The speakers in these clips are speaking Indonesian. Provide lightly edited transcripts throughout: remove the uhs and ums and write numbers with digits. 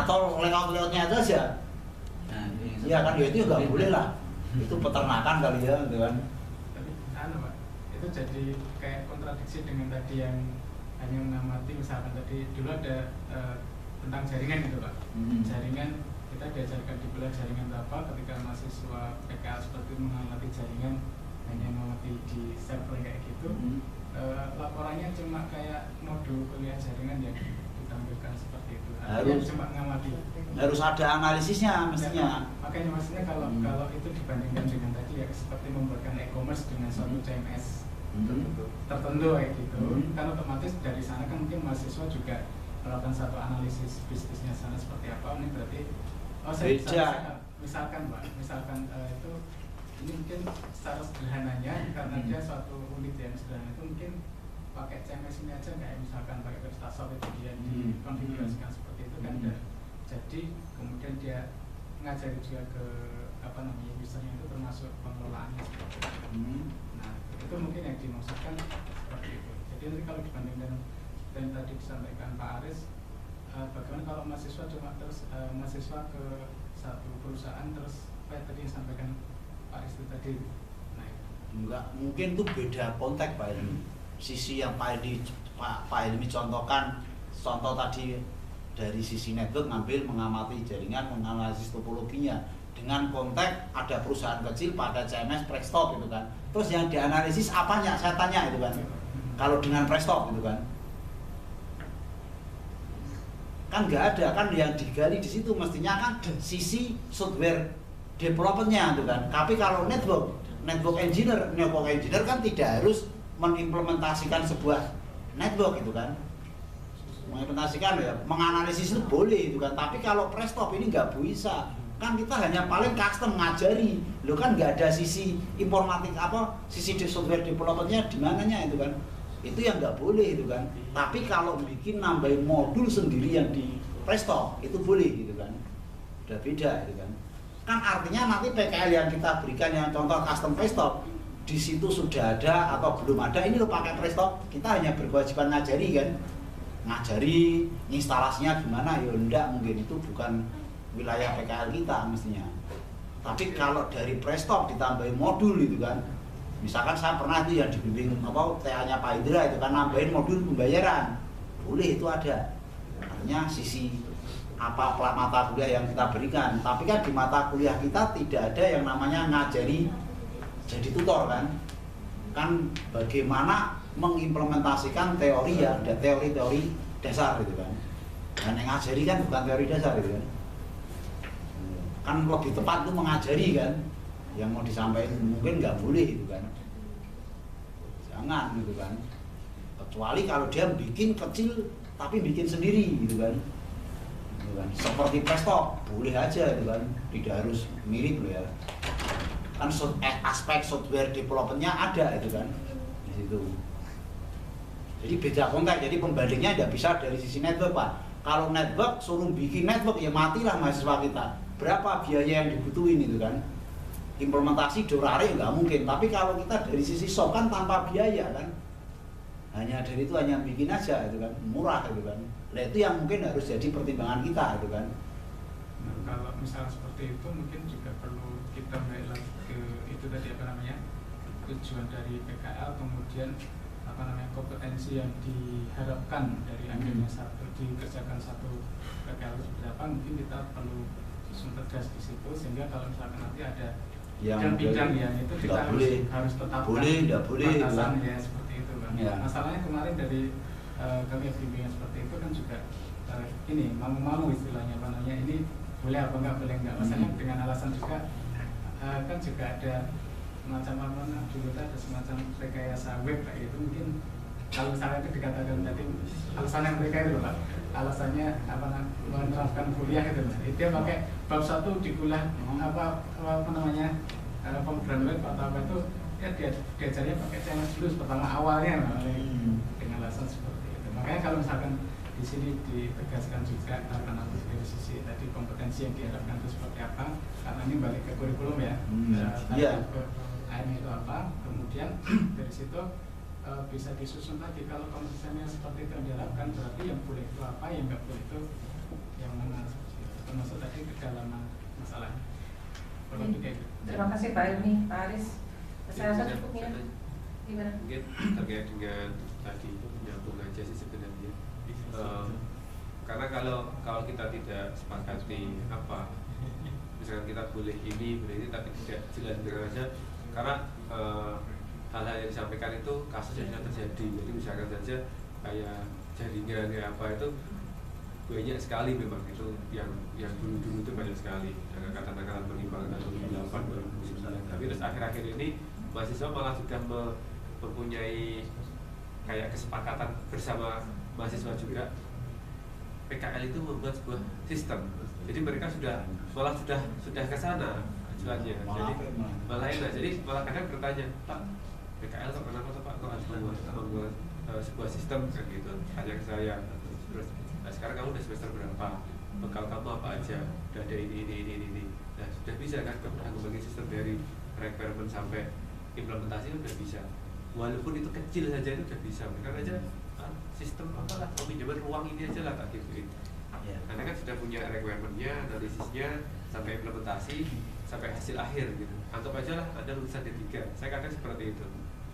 atau lewat-lewatnya aja. Nah, iya kan, ya itu nggak boleh lah. Itu peternakan kali ya, gitu kan. Tapi Pak, itu jadi kayak kontradiksi dengan tadi yang hanya mengamati. Misalkan tadi dulu ada tentang jaringan gitu Pak. Jaringan kita diajarkan di kuliah jaringan apa, ketika mahasiswa PKL seperti mengamati jaringan, hanya mengamati di server kayak gitu. Laporannya cuma kayak modul kuliah jaringan yang ditampilkan seperti itu. Artinya cuma mengamati. Harus ada analisisnya mestinya. Makanya maksudnya kalau itu dibandingkan dengan tadi ya seperti membuatkan e-commerce dengan suatu CMS tertentu kayak gitu, kan otomatis dari sana kan mungkin mahasiswa juga melakukan satu analisis bisnisnya sana seperti apa. Ini berarti misalkan Pak, itu ini mungkin secara sederhananya karena dia suatu unit yang sederhana itu mungkin pakai CMS ini aja, kayak misalkan pakai PrestaShop itu dia dikonfigurasikan seperti itu kan. Jadi kemudian dia ngajari juga ke usernya itu termasuk pengelolaannya seperti itu. Nah itu mungkin yang dimaksudkan seperti itu. Jadi nanti kalau dibandingkan yang tadi disampaikan Pak Aris, bagaimana kalau mahasiswa cuma terus mahasiswa ke satu perusahaan terus tadi yang disampaikan Pak Aris itu tadi. Nah enggak, mungkin itu beda konteks Pak Ilmi. Sisi yang Pak Ilmi contohkan, contoh tadi dari sisi network ngambil mengamati jaringan, menganalisis topologinya. Dengan konteks ada perusahaan kecil pada CMS Prestop gitu kan. Terus yang dianalisis apanya? Saya tanya itu kan. Kalau dengan Prestop gitu kan. Kan nggak ada kan yang digali di situ, mestinya kan sisi software developernya gitu kan. Tapi kalau network engineer kan tidak harus mengimplementasikan sebuah network gitu kan. Mengimplementasikan ya, menganalisis itu boleh itu kan. Tapi kalau Prestop ini nggak bisa. Kan kita hanya paling custom ngajari. Lo kan nggak ada sisi informatik sisi software developernya di mananya itu kan. Itu yang nggak boleh itu kan. Tapi kalau bikin nambahin modul sendiri yang di Prestop itu boleh gitu kan. Udah beda gitu kan. Kan artinya nanti PKL yang kita berikan yang contoh custom Prestop di situ sudah ada atau belum ada, ini lo pakai Prestop, kita hanya berkewajiban ngajari kan. Ngajari instalasinya gimana ya enggak, mungkin itu bukan wilayah PKL kita mestinya. Tapi kalau dari Prestop ditambahin modul itu kan, misalkan saya pernah itu yang dibimbing TA-nya Pak Indra itu kan nambahin modul pembayaran, boleh itu ada. Artinya sisi mata kuliah yang kita berikan. Tapi kan di mata kuliah kita tidak ada yang namanya ngajari jadi tutor kan. Kan bagaimana mengimplementasikan teori ya, ada teori-teori dasar gitu kan. Dan yang ngajari kan bukan teori dasar gitu kan. Kan lebih tepat itu mengajari kan. Yang mau disampaikan mungkin nggak boleh gitu kan. Jangan gitu kan. Kecuali kalau dia bikin kecil tapi bikin sendiri gitu kan. Gitu kan. Seperti Prestop boleh aja gitu kan. Tidak harus mirip loh ya. Kan aspek software developernya ada itu kan di situ. Jadi beda konteks. Jadi pembandingnya tidak bisa dari sisi network Pak. Kalau network suruh bikin network ya matilah mahasiswa kita. Berapa biaya yang dibutuhin itu kan? Implementasi dorare nggak mungkin. Tapi kalau kita dari sisi shop kan tanpa biaya kan, hanya dari itu hanya bikin aja itu kan, murah itu kan. Nah itu yang mungkin harus jadi pertimbangan kita itu kan. Nah, kalau misal seperti itu mungkin juga perlu kita balik lagi ke itu tadi tujuan dari PKL, kemudian kompetensi yang diharapkan dari akhirnya dikerjakan satu PKL seperti apa, mungkin kita perlu tegas di situ, sehingga kalau misalkan nanti ada bidang yang itu kita harus tetapkan batasan ya seperti itu kan. Ya. Masalahnya kemarin dari kami bimbingan seperti itu kan juga ini malu-malu istilahnya ini boleh apa enggak, masalahnya dengan alasan juga kan juga ada semacam dulu ada semacam rekayasa web kayak gitu. Mungkin kalau misalnya itu dikatakan tadi alasannya mereka itu Pak, alasannya menerapkan kuliah itu dia pakai bab 1 di kuliah pemrograman web atau apa itu ya diajarnya pakai CMS dulu pertama awalnya dengan alasan seperti itu. Makanya kalau misalkan di sini ditegaskan juga karena dari sisi tadi kompetensi yang diharapkan itu seperti apa, karena ini balik ke kurikulum ya. Itu apa, kemudian dari situ bisa disusun tadi kalau kompetensinya seperti itu yang diharapkan, berarti yang boleh itu apa, yang nggak boleh itu yang mana. kedalaman masalahnya. Kalau kayak gitu. Terima kasih Pak Ilmi, Pak Aris. Saya rasa cukup ya. Gimana? Mungkin terkait dengan tadi nyambung aja sih sebenarnya. Karena kalau kita tidak sepakati apa, misalkan kita boleh ini tapi tidak jelas aja, karena hal-hal yang disampaikan itu kasus yang sudah terjadi. Jadi misalkan saja kayak jaringan kayak apa itu banyak sekali, memang itu yang dulu itu banyak sekali, angkatan menimpa tahun 2008 2009. Tapi terus akhir-akhir ini mahasiswa malah sudah mempunyai kayak kesepakatan bersama mahasiswa juga, PKL itu membuat sebuah sistem. Jadi mereka malah sudah ke sana tujuannya. Jadi malah enak. Jadi malah kadang bertanya, Pak, PKL kok kenapa kok harus membuat sebuah sistem kan gitu? Tanya ke saya. Terus sekarang kamu udah semester berapa? Bekal kamu apa aja? Udah ada ini. Nah, sudah bisa kan membagi sistem dari requirement sampai implementasi udah bisa. Walaupun itu kecil saja itu udah bisa. Mereka aja sistem apalah, pinjaman ruang ini aja lah tak gitu. Karena kan sudah punya requirement-nya, analisisnya, sampai implementasi, sampai hasil akhir gitu. Anggap aja lah Anda lulusan D3. Saya kadang seperti itu.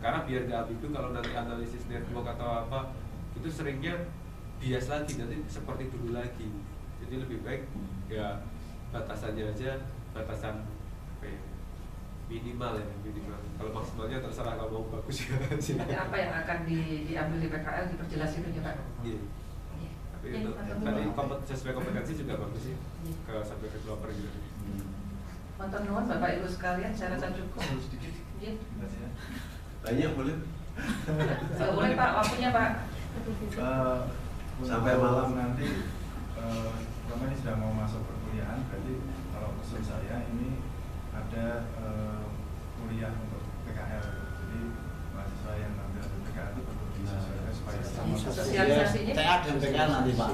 Karena biar nggak ambigu kalau nanti analisis network atau apa, itu seringnya bias lagi, nanti seperti dulu lagi. Jadi lebih baik ya batasannya aja, batasan minimal. Kalau maksimalnya terserah, kalau mau bagus ya. Nanti apa yang akan diambil di PKL diperjelas itu ya Pak? Iya. Tapi itu tadi sesuai kompetensi juga bagus sih, sampai ke developer gitu. Matur nuwun Bapak Ibu sekalian, saya rasa cukup. Iya. Banyak boleh. Boleh Pak, waktunya Pak. Sampai malam nanti, karena ini sudah mau masuk perkuliahan, berarti kalau usul saya ini ada kuliah untuk PKL. Jadi mahasiswa yang ambil PKL itu perlu disesuaikan supaya sama. Sosialisasinya? TA dan PKL nanti Pak.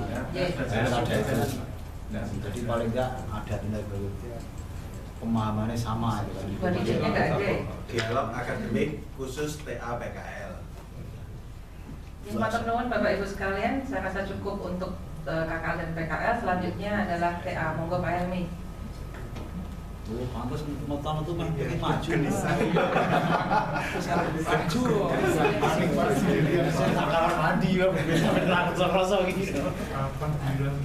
Jadi paling enggak ada pemahamannya sama gitu kan. Kondisinya enggak ada. Dialog akademik khusus TA PKL. Matur nuwun Bapak Ibu sekalian, saya rasa cukup untuk KKL dan PKL. Selanjutnya adalah TA. Monggo Pak Helmi. Pantas motor itu mah pengen maju. Maju. Saya tak kamar mandi ya, sampai rasa gitu. Kapan bilang?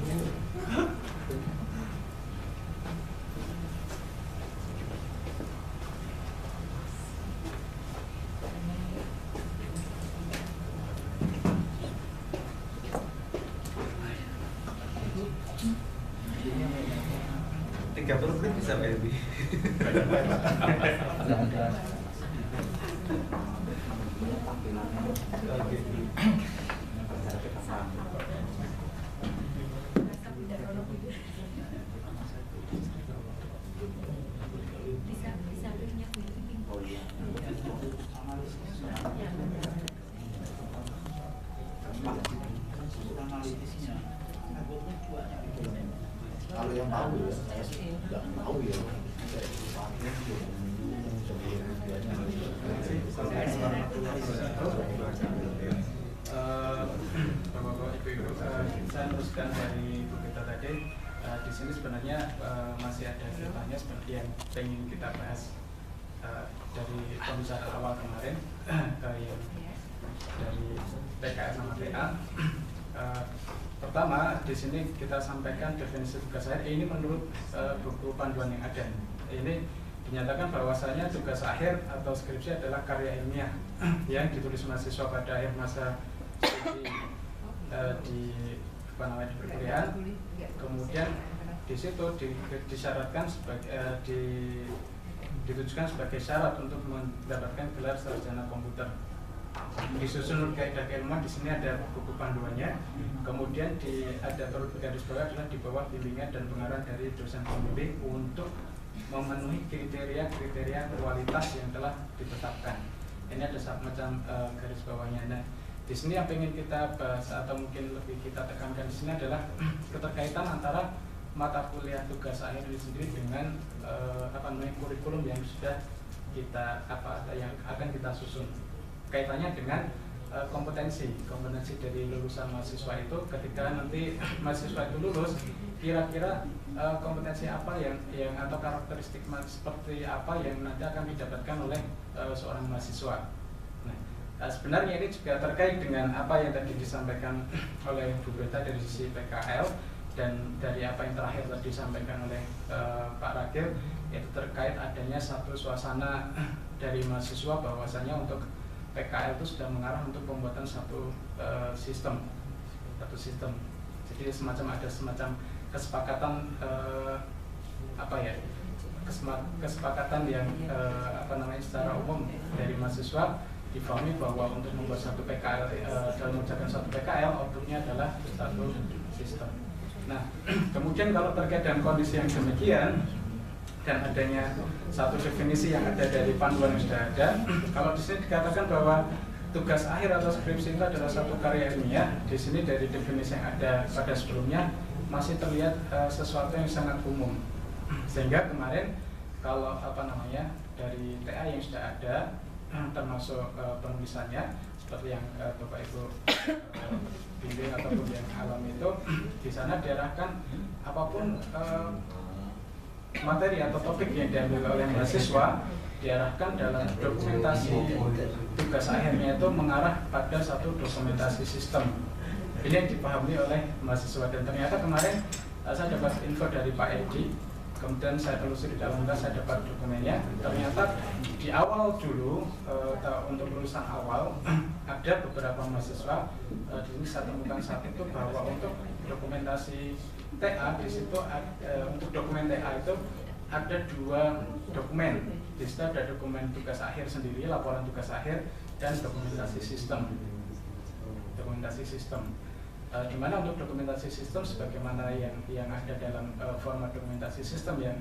Bisa Pak Edi. Kalau yang tahu ya, saya nggak tahu ya. Bapak-bapak, Ibu-ibu, saya teruskan dari ibu kita tadi. Di sini sebenarnya masih ada banyak seperti yang ingin kita bahas dari pembicaraan awal kemarin dari PKL sama TA. Pertama, di sini kita sampaikan definisi tugas akhir. Ini menurut buku panduan yang ada. Ini dinyatakan bahwasanya tugas akhir atau skripsi adalah karya ilmiah yang ditulis mahasiswa pada akhir masa studi di perkuliahan. Kemudian di situ disyaratkan sebagai ditujukan sebagai syarat untuk mendapatkan gelar sarjana komputer. Disusun kaidah keilmuan, di sini ada buku panduannya. Kemudian ada turut garis bawah adalah di bawah bimbingan dan pengarahan dari dosen pembimbing untuk memenuhi kriteria kualitas yang telah ditetapkan. Ini ada semacam garis bawahnya. Nah, di sini yang ingin kita bahas atau mungkin lebih kita tekankan di sini adalah keterkaitan antara mata kuliah tugas akhir ini sendiri dengan kurikulum yang sudah yang akan kita susun. Kaitannya dengan kompetensi dari lulusan mahasiswa itu, ketika nanti mahasiswa itu lulus, kira-kira kompetensi apa yang atau karakteristik seperti apa yang nanti akan didapatkan oleh seorang mahasiswa. Nah, sebenarnya ini juga terkait dengan apa yang tadi disampaikan oleh Bu Berta dari sisi PKL dan dari apa yang terakhir tadi disampaikan oleh Pak Rakil, yaitu terkait adanya satu suasana dari mahasiswa bahwasanya untuk PKL itu sudah mengarah untuk pembuatan satu sistem. Jadi ada semacam kesepakatan kesepakatan yang secara umum dari mahasiswa difahami bahwa untuk membuat satu PKL dalam mengerjakan satu PKL outputnya adalah satu sistem. Nah, kemudian kalau terkait dengan kondisi yang demikian dan adanya satu definisi yang ada dari panduan yang sudah ada, kalau di sini dikatakan bahwa tugas akhir atau skripsi itu adalah satu karya ilmiah, di sini dari definisi yang ada pada sebelumnya masih terlihat sesuatu yang sangat umum. Sehingga kemarin kalau dari TA yang sudah ada termasuk penulisannya seperti yang Bapak Ibu bimbing ataupun yang alami itu, di sana diarahkan apapun materi atau topik yang diambil oleh mahasiswa diarahkan dalam dokumentasi tugas akhirnya itu mengarah pada satu dokumentasi sistem. Ini yang dipahami oleh mahasiswa, dan ternyata kemarin saya dapat info dari Pak Edi, kemudian saya telusuri dalam saya dapat dokumennya. Ternyata di awal dulu untuk lulusan awal ada beberapa mahasiswa di sini saya temukan saat itu bahwa untuk dokumentasi TA di situ untuk dokumen TA itu ada 2 dokumen. Di situ ada dokumen tugas akhir sendiri, laporan tugas akhir, dan dokumentasi sistem. Di mana untuk dokumentasi sistem sebagaimana yang ada dalam format dokumentasi sistem yang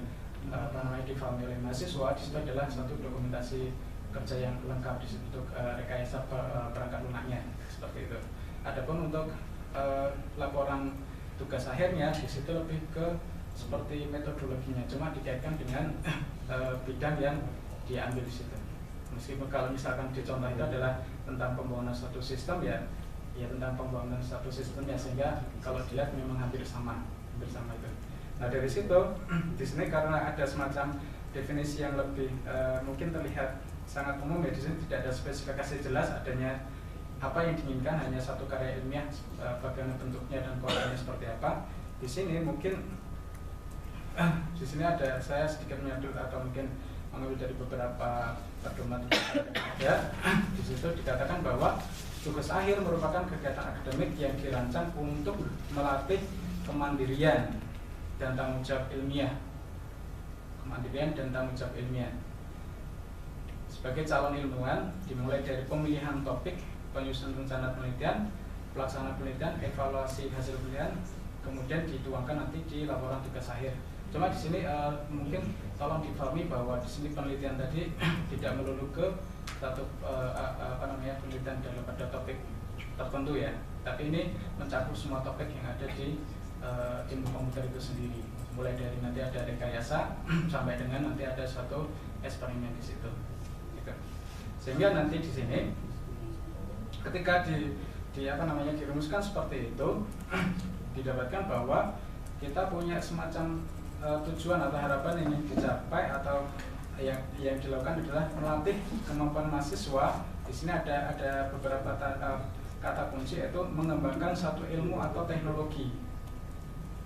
difahami oleh mahasiswa, di situ adalah satu dokumentasi kerja yang lengkap di situ untuk rekayasa perangkat lunaknya seperti itu. Adapun untuk laporan tugas akhirnya di situ lebih ke seperti metodologinya, cuma dikaitkan dengan bidang yang diambil di situ. Meskipun kalau misalkan dicontoh itu adalah tentang pembangunan suatu sistem ya tentang pembangunan satu sistemnya, sehingga kalau dilihat memang hampir sama itu. Nah dari situ di sini karena ada semacam definisi yang lebih mungkin terlihat sangat umum ya, di sini tidak ada spesifikasi jelas adanya apa yang diinginkan, hanya satu karya ilmiah bagaimana bentuknya dan polanya seperti apa. Di sini mungkin di sini ada saya sedikit menyadut atau mungkin mengambil dari beberapa pedoman ada. Di situ dikatakan bahwa tugas akhir merupakan kegiatan akademik yang dirancang untuk melatih kemandirian dan tanggung jawab ilmiah. Sebagai calon ilmuwan, dimulai dari pemilihan topik, penyusunan rencana penelitian, pelaksanaan penelitian, evaluasi hasil penelitian, kemudian dituangkan nanti di laporan tugas akhir. Cuma di sini mungkin tolong difahami bahwa di sini penelitian tadi tidak melulu ke satu penelitian dalam pada topik tertentu ya, tapi ini mencakup semua topik yang ada di ilmu komputer itu sendiri, mulai dari nanti ada rekayasa sampai dengan nanti ada suatu eksperimen di situ. Gitu. Sehingga nanti di sini ketika dirumuskan seperti itu didapatkan bahwa kita punya semacam tujuan atau harapan yang ingin dicapai atau yang dilakukan adalah melatih kemampuan mahasiswa. Di sini ada beberapa kata kunci, yaitu mengembangkan satu ilmu atau teknologi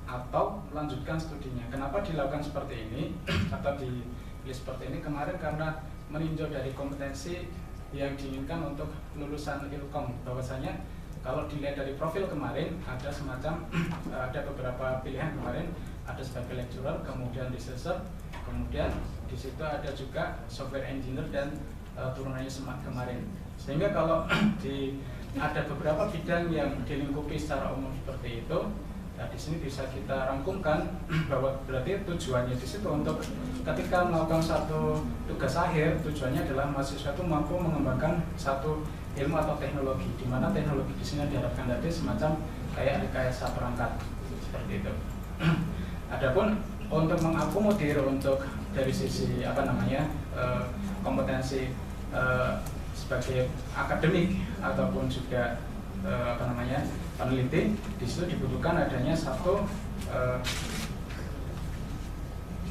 atau melanjutkan studinya. Kenapa dilakukan seperti ini atau dipilih seperti ini? Kemarin karena meninjau dari kompetensi yang diinginkan untuk lulusan Ilkom, bahwasanya kalau dilihat dari profil kemarin ada semacam ada beberapa pilihan kemarin, ada sebagai lecturer, kemudian researcher, kemudian di situ ada juga software engineer dan turunannya kemarin. Sehingga kalau ada beberapa bidang yang dilingkupi secara umum seperti itu, nah di sini bisa kita rangkumkan bahwa berarti tujuannya di situ untuk ketika melakukan satu tugas akhir, tujuannya adalah mahasiswa itu mampu mengembangkan satu ilmu atau teknologi, di mana teknologi di sini diharapkan tadi semacam kayak rekayasa perangkat seperti itu. Adapun untuk mengakomodir untuk dari sisi kompetensi sebagai akademik ataupun juga peneliti, di situ dibutuhkan adanya satu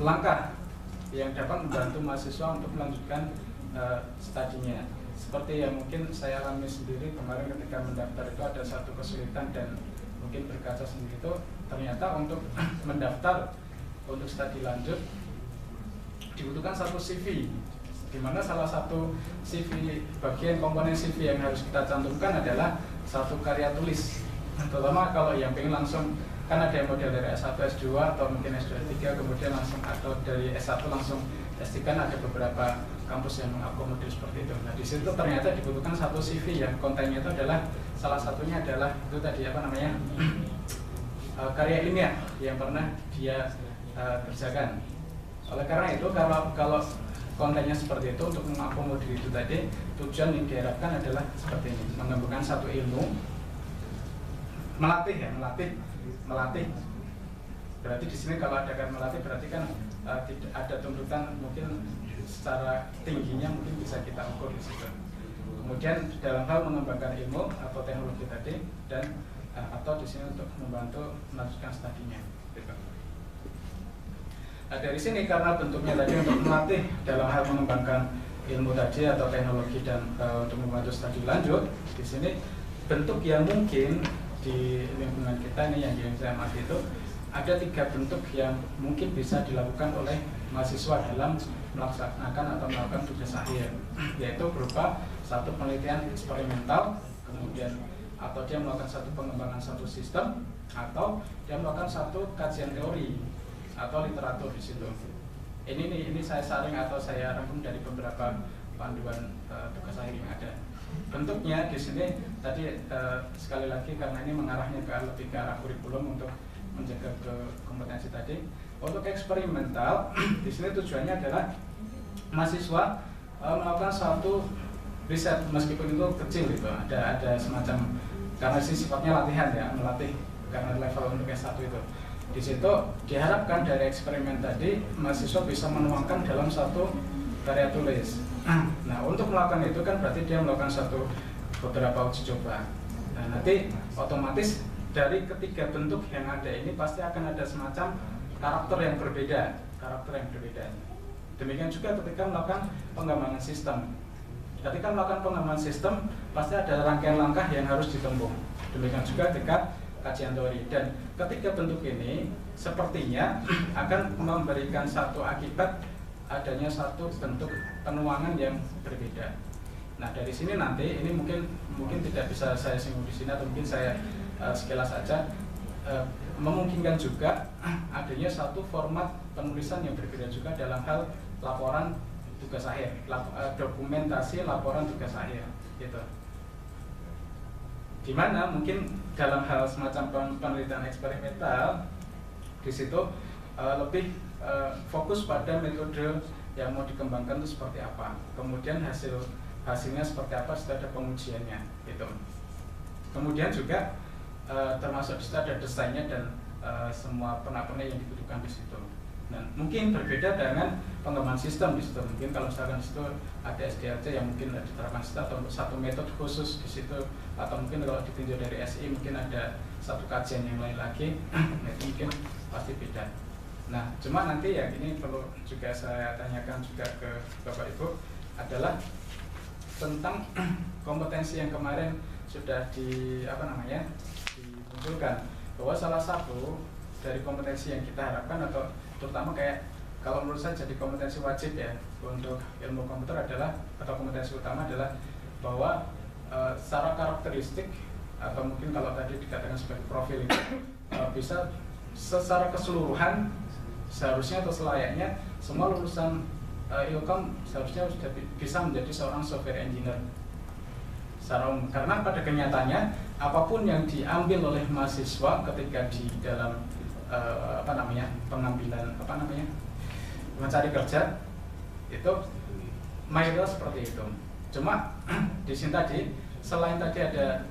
langkah yang dapat membantu mahasiswa untuk melanjutkan studinya. Seperti yang mungkin saya alami sendiri kemarin ketika mendaftar itu ada satu kesulitan, dan mungkin berkaca sendiri itu ternyata untuk mendaftar untuk studi lanjut dibutuhkan satu CV, di mana salah satu CV, bagian komponen CV yang harus kita cantumkan adalah satu karya tulis. Terutama kalau yang pengen langsung, kan ada yang model dari S1, S2 atau mungkin S2, S3 kemudian langsung, atau dari S1 langsung S3, kan ada beberapa kampus yang mengakomodir seperti itu. Nah di situ ternyata dibutuhkan satu CV yang kontennya itu adalah, salah satunya adalah itu tadi apa namanya, karya ilmiah yang pernah dia kerjakan. Oleh karena itu kalau kontennya seperti itu, untuk mengakomodir itu tadi, tujuan yang diharapkan adalah seperti ini, mengembangkan satu ilmu, melatih. Berarti di sini kalau ada kan melatih, berarti kan tidak ada tuntutan mungkin secara tingginya mungkin bisa kita ukur di situ. Kemudian dalam hal mengembangkan ilmu atau teknologi tadi, dan atau di sini untuk membantu melanjutkan studinya. Nah, dari sini karena bentuknya tadi untuk melatih dalam hal mengembangkan ilmu tadi atau teknologi dan untuk membantu studi lanjut, di sini bentuk yang mungkin di lingkungan kita ini yang saya amati itu ada 3 bentuk yang mungkin bisa dilakukan oleh mahasiswa dalam melaksanakan atau melakukan tugas akhir, yaitu berupa satu penelitian eksperimental, kemudian atau dia melakukan satu pengembangan satu sistem, atau dia melakukan satu kajian teori atau literatur di situ. Ini saya saring atau saya rangkum dari beberapa panduan tugas akhir yang ada. Bentuknya di sini tadi sekali lagi karena ini mengarahnya lebih ke arah kurikulum untuk menjaga ke kompetensi tadi. Untuk eksperimental di sini tujuannya adalah mahasiswa melakukan suatu riset, meskipun itu kecil gitu. Ada semacam, karena sifatnya latihan ya, melatih karena level untuk S1 itu. Di situ diharapkan dari eksperimen tadi mahasiswa bisa menuangkan dalam satu karya tulis. Nah, untuk melakukan itu kan berarti dia melakukan beberapa uji coba. Nah, nanti otomatis dari ketiga bentuk yang ada ini pasti akan ada semacam karakter yang berbeda. Demikian juga ketika melakukan pengembangan sistem. Ketika melakukan pengembangan sistem pasti ada rangkaian langkah yang harus ditempuh. Demikian juga ketika kajian teori, dan ketiga bentuk ini sepertinya akan memberikan satu akibat adanya satu bentuk penuangan yang berbeda. Nah, dari sini nanti ini mungkin tidak bisa saya singgung di sini, atau mungkin saya sekilas saja memungkinkan juga adanya satu format penulisan yang berbeda juga dalam hal laporan tugas akhir, dokumentasi laporan tugas akhir gitu. Di mana mungkin dalam hal semacam penelitian eksperimental di situ lebih fokus pada metode yang mau dikembangkan itu seperti apa, kemudian hasilnya seperti apa setelah ada pengujiannya gitu. Kemudian juga termasuk di situ ada desainnya dan semua pernak-pernik yang dibutuhkan di situ. Dan mungkin berbeda dengan pengembangan sistem di situ. Mungkin kalau misalkan di situ ada SDLC yang mungkin diterapkan atau satu metode khusus di situ, atau mungkin kalau ditinjau dari SI mungkin ada satu kajian yang lain lagi, itu mungkin pasti beda. Nah, cuma nanti ya ini perlu juga saya tanyakan juga ke Bapak Ibu adalah tentang kompetensi yang kemarin sudah dimunculkan, bahwa salah satu dari kompetensi yang kita harapkan atau terutama kayak kalau menurut saya jadi kompetensi wajib ya untuk ilmu komputer adalah, atau kompetensi utama adalah bahwa secara karakteristik atau mungkin kalau tadi dikatakan sebagai profil itu bisa secara keseluruhan seharusnya atau selayaknya semua lulusan Ilkom seharusnya sudah bisa menjadi seorang software engineer secara umum, karena pada kenyataannya apapun yang diambil oleh mahasiswa ketika di dalam mencari kerja itu mayoritas seperti itu. Cuma di sini tadi selain tadi ada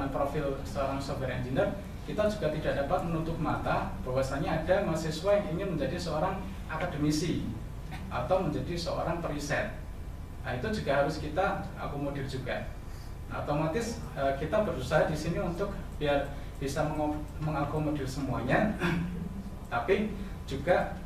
profil seorang software engineer, kita juga tidak dapat menutup mata bahwasanya ada mahasiswa yang ingin menjadi seorang akademisi atau menjadi seorang periset. Nah, itu juga harus kita akomodir juga. Nah, otomatis kita berusaha di sini untuk biar bisa mengakomodir semuanya, tapi juga